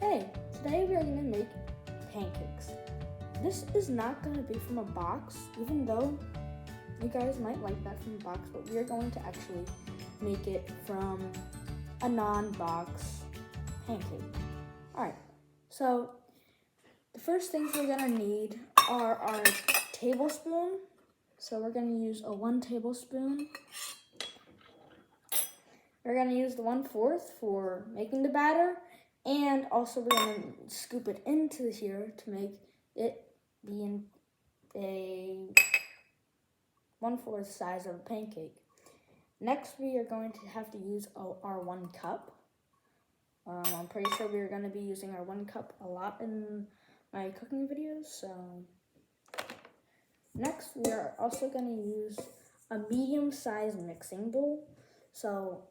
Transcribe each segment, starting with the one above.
Hey, today we are going to make pancakes. This is not going to be from a box, even though you guys might like that from a box, but we are going to actually make it from a non-box pancake. Alright, so the first things we're going to need are our tablespoon. So we're going to use a 1 tablespoon. We're going to use the 1/4 for making the batter, and also we're going to scoop it into here to make it be in a 1/4 size of a pancake. Next, we are going to have to use our 1 cup. I'm pretty sure we're going to be using our 1 cup a lot in my cooking videos. So next, we are also going to use a medium-sized mixing bowl. So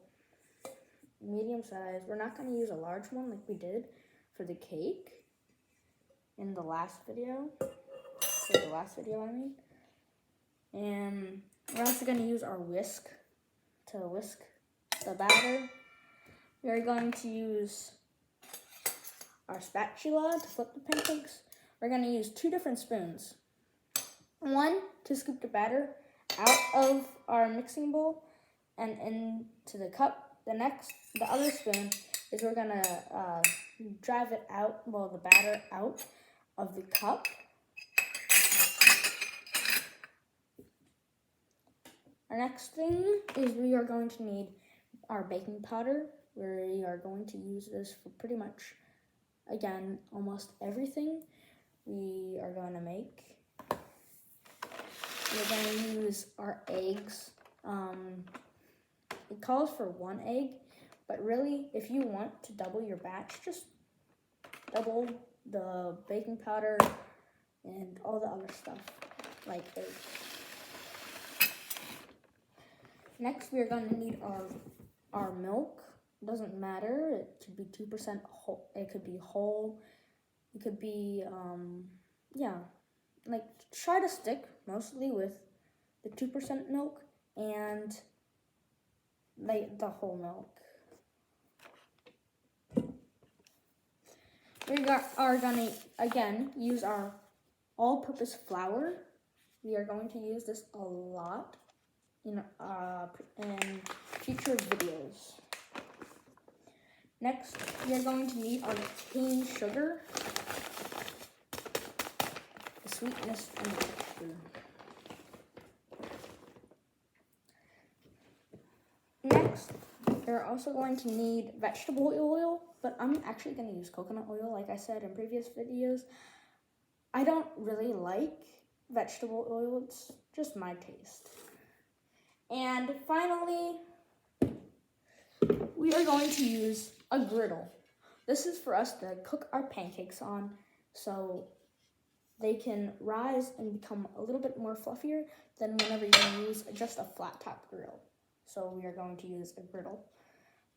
medium size. We're not going to use a large one like we did for the cake in the last video. I mean. And we're also going to use our whisk to whisk the batter. We are going to use our spatula to flip the pancakes. We're going to use 2 different spoons. One to scoop the batter out of our mixing bowl and into the cup. The other spoon is we're gonna drive it out, the batter out of the cup. Our next thing is we are going to need our baking powder. We are going to use this for pretty much, again, almost everything we are going to make. We're going to use our eggs. It calls for 1 egg, but really, if you want to double your batch, just double the baking powder and all the other stuff, like eggs. Next, we are going to need our milk. It doesn't matter. It could be 2% whole. It could be whole. It could be, try to stick mostly with the 2% milk and the whole milk. We are going to, again, use our all-purpose flour. We are going to use this a lot in future videos. Next, we are going to need our cane sugar, the sweetness and the texture. Next, we're also going to need vegetable oil, but I'm actually going to use coconut oil, like I said in previous videos. I don't really like vegetable oil, it's just my taste. And finally, we are going to use a griddle. This is for us to cook our pancakes on so they can rise and become a little bit more fluffier than whenever you use just a flat top grill. So we are going to use a griddle.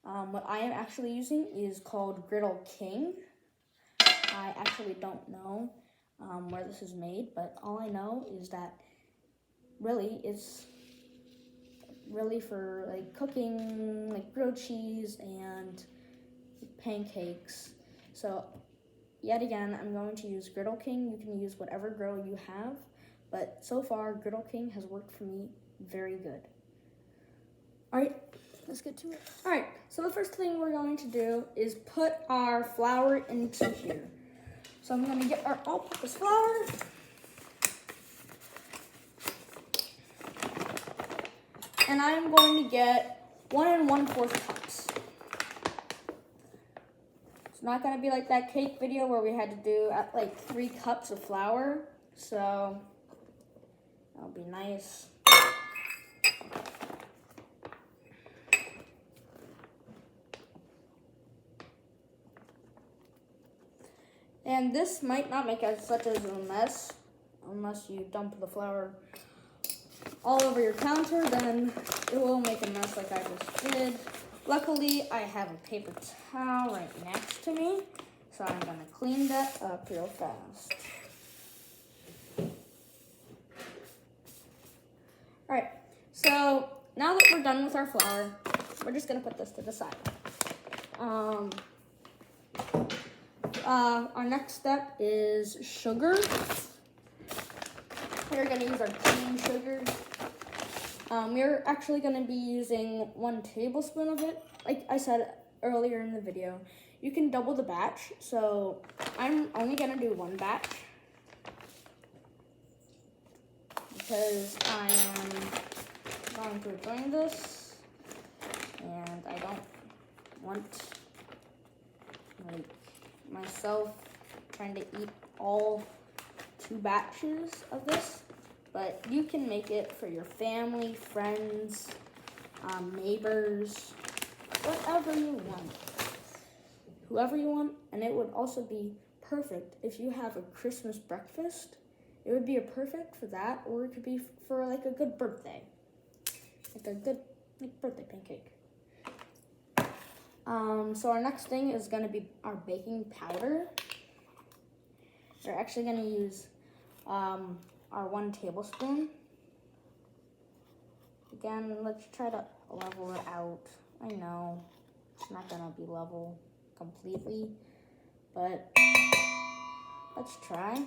What I am actually using is called Griddle King. I actually don't know where this is made, but all I know is that really it's really for like cooking like grilled cheese and pancakes. So yet again, I'm going to use Griddle King. You can use whatever griddle you have, but so far Griddle King has worked for me very good. All right, let's get to it. All right, so the first thing we're going to do is put our flour into here. So I'm going to get our all-purpose flour. And I'm going to get 1 1/4 cups. It's not going to be like that cake video where we had to do like 3 cups of flour. So that'll be nice. And this might not make such a mess unless you dump the flour all over your counter, then it will make a mess like I just did. Luckily, I have a paper towel right next to me, so I'm going to clean that up real fast. Alright, so now that we're done with our flour, we're just going to put this to the side. Our next step is sugar. We're gonna use our cane sugar. We're actually gonna be using 1 tablespoon of it. Like I said earlier in the video, you can double the batch. So I'm only gonna do 1 batch because I am going to be doing this, and I don't want like myself trying to eat all 2 batches of this, but you can make it for your family, friends, neighbors, whatever you want, whoever you want. And it would also be perfect if you have a Christmas breakfast. It would be a perfect for that, or it could be for like a good birthday, like a good birthday pancake. So our next thing is gonna be our baking powder. We're actually gonna use our 1 tablespoon. Again, let's try to level it out. I know it's not gonna be level completely, but let's try.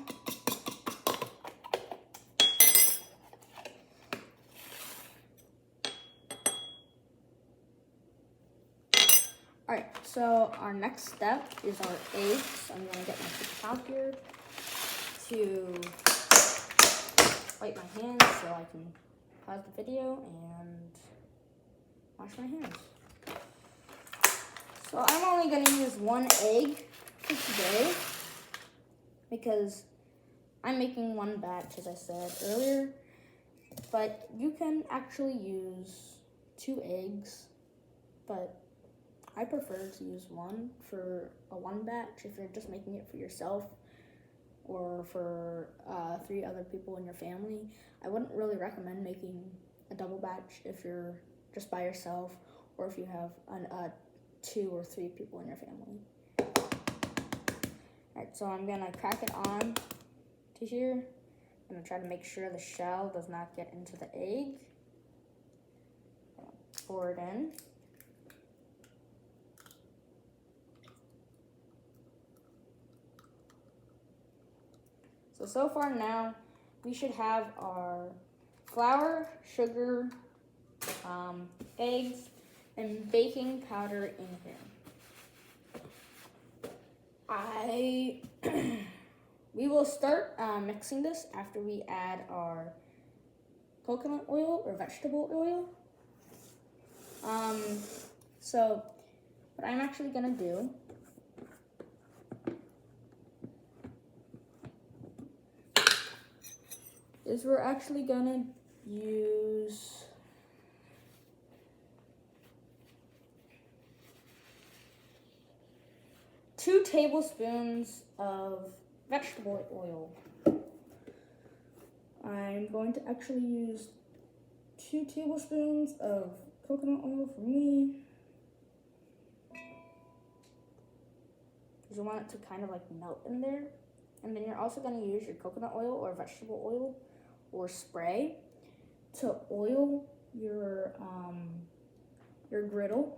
All right, so our next step is our eggs. I'm gonna get my paper towel here to wipe my hands so I can pause the video and wash my hands. So I'm only gonna use 1 egg for today because I'm making 1 batch, as I said earlier, but you can actually use 2 eggs, but I prefer to use 1 for a 1 batch if you're just making it for yourself or for 3 other people in your family. I wouldn't really recommend making a double batch if you're just by yourself or if you have 2 or 3 people in your family. Alright, so I'm gonna crack it on to here. I'm gonna try to make sure the shell does not get into the egg. Pour it in. So far now, we should have our flour, sugar, eggs, and baking powder in here. We will start mixing this after we add our coconut oil or vegetable oil. So what I'm actually gonna do is we're actually gonna use two tablespoons of vegetable oil. I'm going to actually use 2 tablespoons of coconut oil for me, because you want it to kind of like melt in there. And then you're also going to use your coconut oil or vegetable oil or spray to oil your griddle.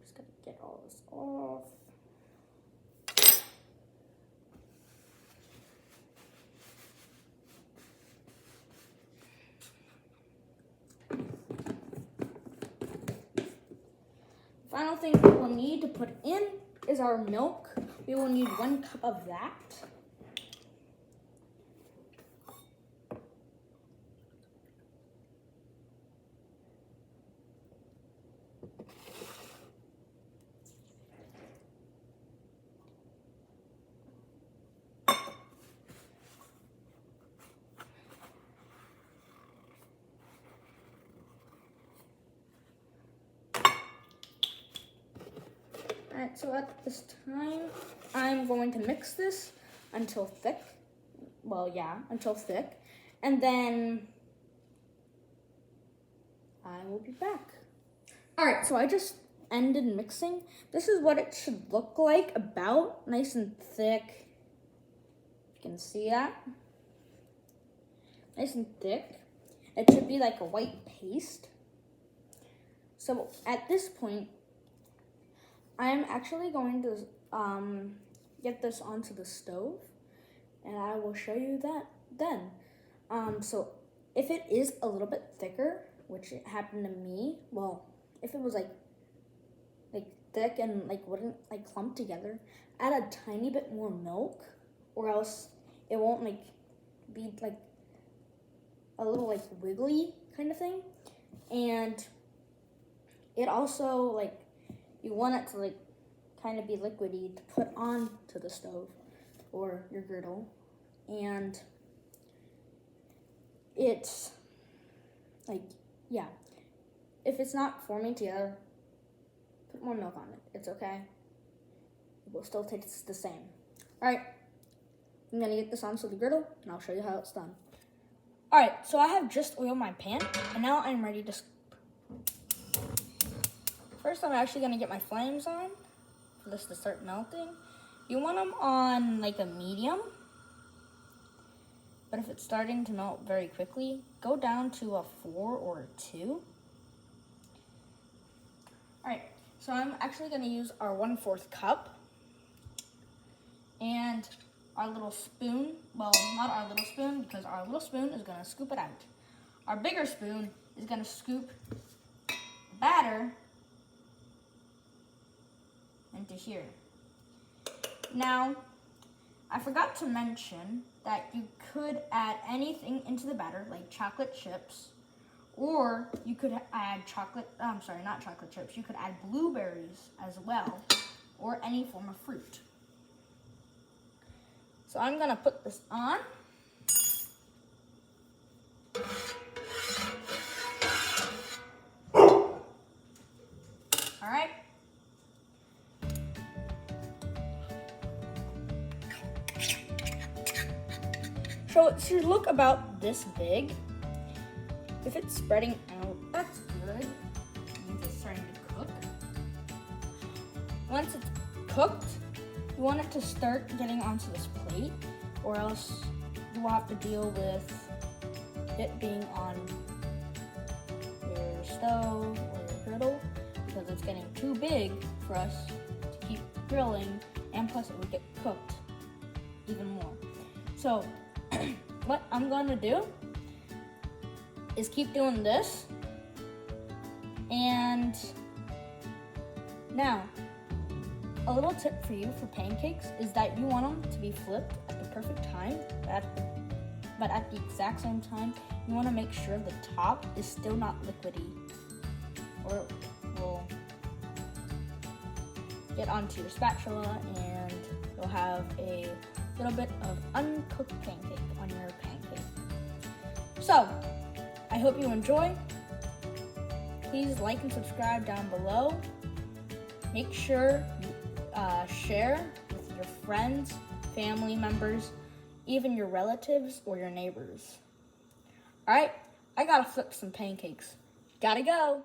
Just gonna get all this off. Final thing we will need to put in is our milk. We will need 1 cup of that. Alright, so at this time, I'm going to mix this until thick. Well, yeah, until thick. And then I will be back. Alright, so I just ended mixing. This is what it should look like, about nice and thick. You can see that. Nice and thick. It should be like a white paste. So at this point, I'm actually going to get this onto the stove, and I will show you that then. So if it is a little bit thicker, which it happened to me, well, if it was like thick and wouldn't clump together, add a tiny bit more milk, or else it won't be a little wiggly kind of thing. And it also you want it to kind of be liquidy to put on to the stove or your griddle. And it's yeah, if it's not forming together, put more milk on it. It's okay. It will still taste the same. All right, I'm gonna get this onto the griddle and I'll show you how it's done. All right, so I have just oiled my pan and now I'm ready to scoop. First, I'm actually gonna get my flames on for this to start melting. You want them on a medium, but if it's starting to melt very quickly, go down to a 4 or a 2. All right, so I'm actually gonna use our 1/4 cup and our little spoon. Well, not our little spoon, because our little spoon is gonna scoop it out. Our bigger spoon is gonna scoop the batter into here. Now, I forgot to mention that you could add anything into the batter, like chocolate chips, or you could add not chocolate chips, you could add blueberries as well, or any form of fruit. So I'm gonna put this on. All right. So it should look about this big. If it's spreading out, that's good. It means it's starting to cook. Once it's cooked, you want it to start getting onto this plate, or else you will have to deal with it being on your stove or your griddle, because it's getting too big for us to keep grilling, and plus it would get cooked even more. So what I'm gonna do is keep doing this. And now, a little tip for you for pancakes is that you want them to be flipped at the perfect time, but at the exact same time, you want to make sure the top is still not liquidy, or it will get onto your spatula and you'll have a little bit of uncooked pancake on your pancake. So, I hope you enjoy. Please like and subscribe down below. Make sure you share with your friends, family members, even your relatives or your neighbors. All right, I gotta flip some pancakes. Gotta go.